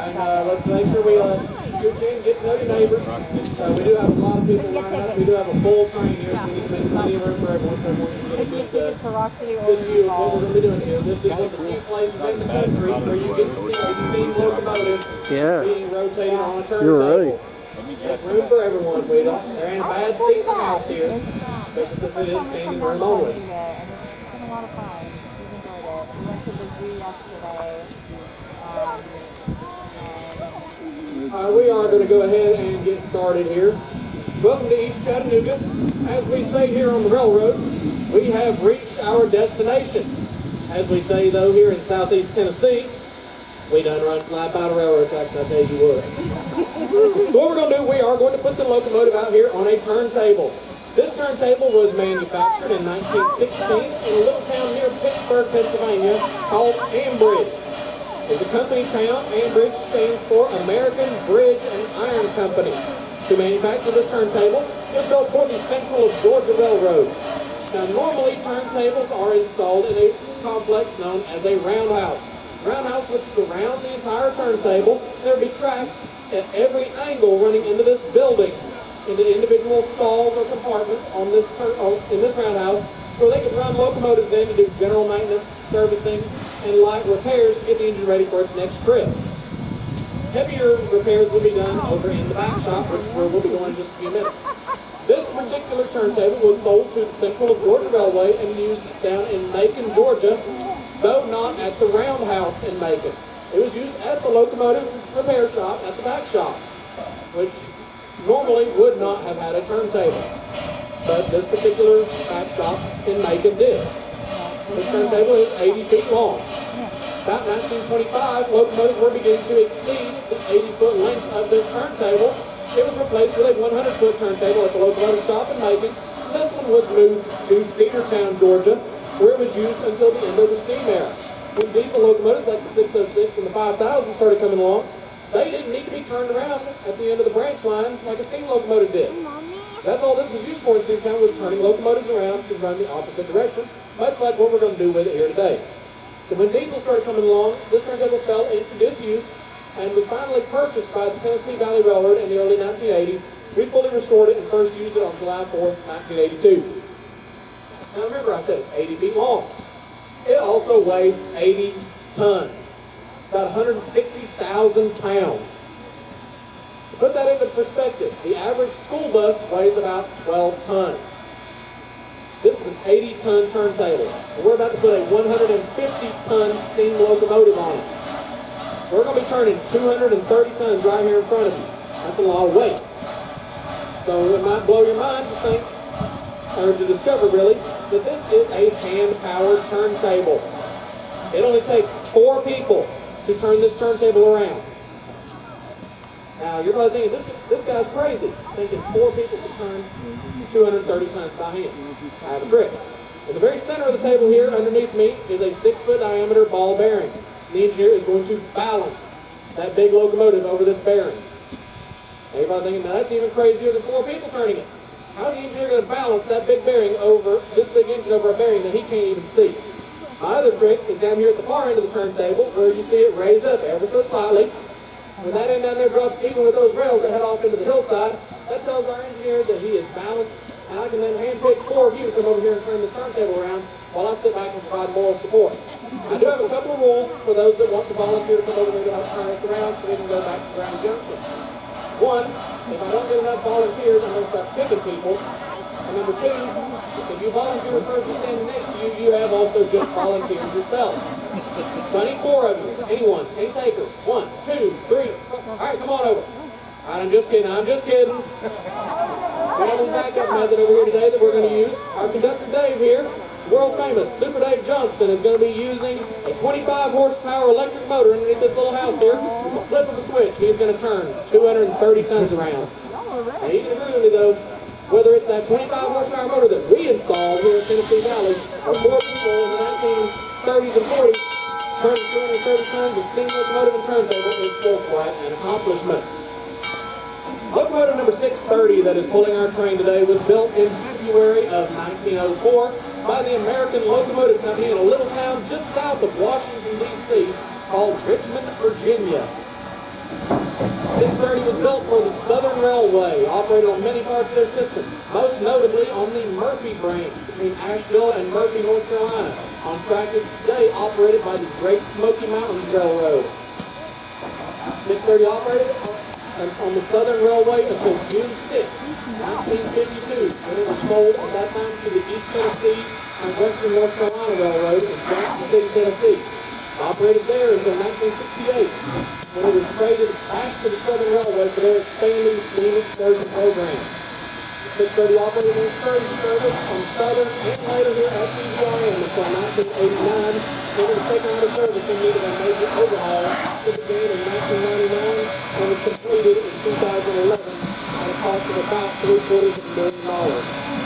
And let's make sure we get to know your neighbors. We do have a lot of people lined up. We do have a full train here, so we need to make plenty of room for everyone. So everyone can get a good view of what we're going to be doing here. This is one of the few places in the country where you get to see a steam locomotive being rotated on a turntable. You're right. There's room for everyone. There ain't a bad seat in the house here. This is standing room only. It's been a lot of fun. We've enjoyed it. We went to the zoo yesterday. We are going to go ahead and get started here. Welcome to East Chattanooga. As we say here on the railroad, we have reached our destination. As we say, though, here in southeast Tennessee, we done run slide by the railroad tracks, I tell you what. So what we're going to do, we are going to put the locomotive out here on a turntable. This turntable was manufactured in 1916 in a little town near Pittsburgh, Pennsylvania called Ambridge. It's a company town. Ambridge stands for American Bridge and Iron Company. To manufacture this turntable, it was built for the Central of Georgia Railroad. Now normally turntables are installed in a complex known as a roundhouse. Roundhouse would surround the entire turntable. There would be tracks at every angle running into this building, into individual stalls or compartments on this in this roundhouse, where they could run locomotives in to do general maintenance, servicing, and light repairs to get the engine ready for its next trip. Heavier repairs will be done over in the back shop, which we'll be going in just a few minutes. This particular turntable was sold to the Central of Georgia Railway and used down in Macon, Georgia, though not at the roundhouse in Macon. It was used at the locomotive repair shop at the back shop, which normally would not have had a turntable. But this particular back shop in Macon did. This turntable is 80 feet long. About 1925, locomotives were beginning to exceed the 80-foot length of this turntable. It was replaced with a 100-foot turntable at the locomotive shop in Macon. This one was moved to Cedartown, Georgia, where it was used until the end of the steam era. When diesel locomotives like the 606 and the 5000 started coming along, they didn't need to be turned around at the end of the branch line like a steam locomotive did. That's all this was used for in Cedartown, was turning locomotives around to run the opposite direction, much like what we're going to do with it here today. So when diesel started coming along, this turntable fell into disuse and was finally purchased by the Tennessee Valley Railroad in the early 1980s. We fully restored it and first used it on July 4th, 1982. Now remember, I said it's 80 feet long. It also weighs 80 tons, about 160,000 pounds. To put that into perspective, the average school bus weighs about 12 tons. This is an 80-ton turntable. And we're about to put a 150-ton steam locomotive on it. We're going to be turning 230 tons right here in front of you. That's a lot of weight. So it might blow your mind to think, or to discover really, that this is a hand-powered turntable. It only takes 4 people to turn this turntable around. Now you're probably thinking, this guy's crazy, thinking 4 people to turn 230 tons by hand. I have a trick. In the very center of the table here, underneath me, is a 6-foot diameter ball bearing. The engineer is going to balance that big locomotive over this bearing. Everybody thinking, now that's even crazier than 4 people turning it. How is the engineer going to balance that big bearing over, this big engine over a bearing that he can't even see? My other trick is down here at the far end of the turntable, where you see it raised up ever so slightly. When that end down there drops even with those rails that head off into the hillside, that tells our engineer that he is balanced, and I can then handpick 4 of you to come over here and turn the turntable around while I sit back and provide moral support. I do have a couple of rules for those that want to volunteer to come over here to help turn us around so we can go back to Grand Junction. One, if I don't get enough volunteers, I'm going to start picking people. And number 2, if you volunteer the person standing next to you, you have also just volunteered yourself. So I need 4 of you. Anyone, any takers. 1, 2, 3. All right, come on over. All right, I'm just kidding. I'm just kidding. We have a backup method over here today that we're going to use. Our conductor Dave here, world famous Super Dave Johnston, is going to be using a 25 horsepower electric motor underneath this little house here. With the flip of a switch, he's going to turn 230 tons around. And you can agree with me though, whether it's that 25 horsepower motor that we installed here in Tennessee Valley, or 4 people in the 1930s and 40s turning 230 tons of steam locomotive and turntable is still quite an accomplishment. Locomotive number 630 that is pulling our train today was built in February of 1904 by the American Locomotive Company in a little town just south of Washington, D.C. called Richmond, Virginia. 630 was built for the Southern Railway, operated on many parts of their system, most notably on the Murphy branch between Asheville and Murphy, North Carolina, on tracks today operated by the Great Smoky Mountains Railroad. 630 operated on the Southern Railway until June 6, 1952, when it was sold at that time to the East Tennessee and Western North Carolina Railroad in Jackson City, Tennessee. Operated there until 1968, when it was traded back to the Southern Railway for their expanding steam excursion program. 630 operated in excursion service on Southern and later here at CVRM until 1989, when it was taken out of service and needed a major overhaul. It began in 1999 and was completed in 2011 at a cost of about $750,000.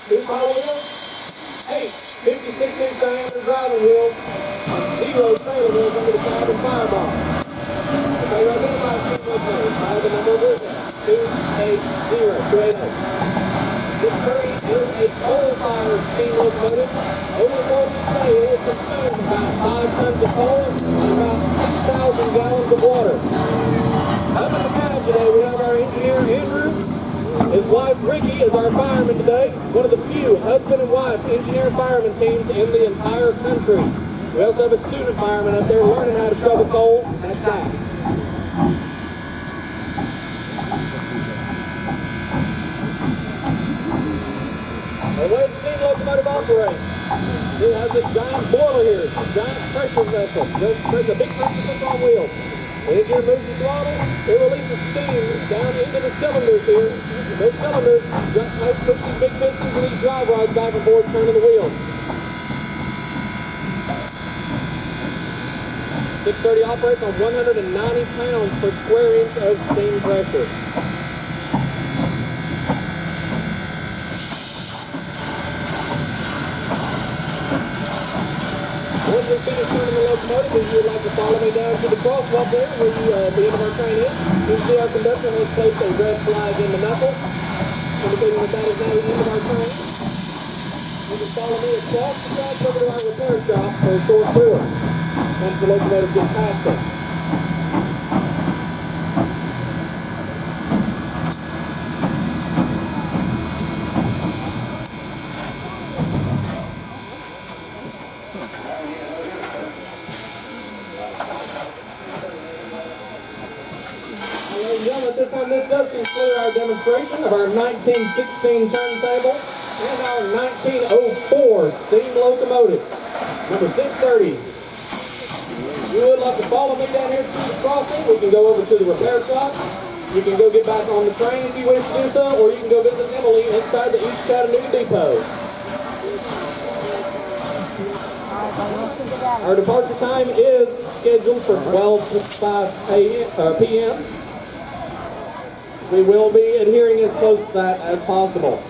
Two power wheels, 8 56-inch diameter driving wheels, and 0 trailer wheels under the cab and firebox. If they identify steam locomotives by the number of wheels, 280. This curry is a coal-fired steam locomotive. Overall scale is consumed about 5 tons of coal and about 6,000 gallons of water. Up in the cab today, we have our engineer, Andrew. His wife, Ricky, is our fireman today. One of the few husband and wife engineer-fireman teams in the entire country. We also have a student fireman up there learning how to shovel coal and attack. The way the steam locomotive operates, it has a giant boiler here, a giant pressure vessel. There's a big pressure vessel on wheels. The engineer moves the throttle, it releases steam down into the cylinders here. Those cylinders just push these big pistons and these drive rods back and forth, turning the wheels. 630 operates on 190 pounds per square inch of steam pressure. Once we finish turning the locomotive, if you would like to follow me down to the crosswalk there where the end of our train is, you can see our conductor has placed a red flag in the knuckle, indicating that that is now the end of our train. You can follow me across the tracks over to our repair shop for a short tour once the locomotive gets past us. At this time, this does conclude our demonstration of our 1916 turntable and our 1904 steam locomotive, number 630. If you would like to follow me down here through the crossing, we can go over to the repair shop. You can go get back on the train if you wish to do so, or you can go visit Emily inside the East Chattanooga depot. Our departure time is scheduled for 12:05 p.m. We will be adhering as close to that as possible.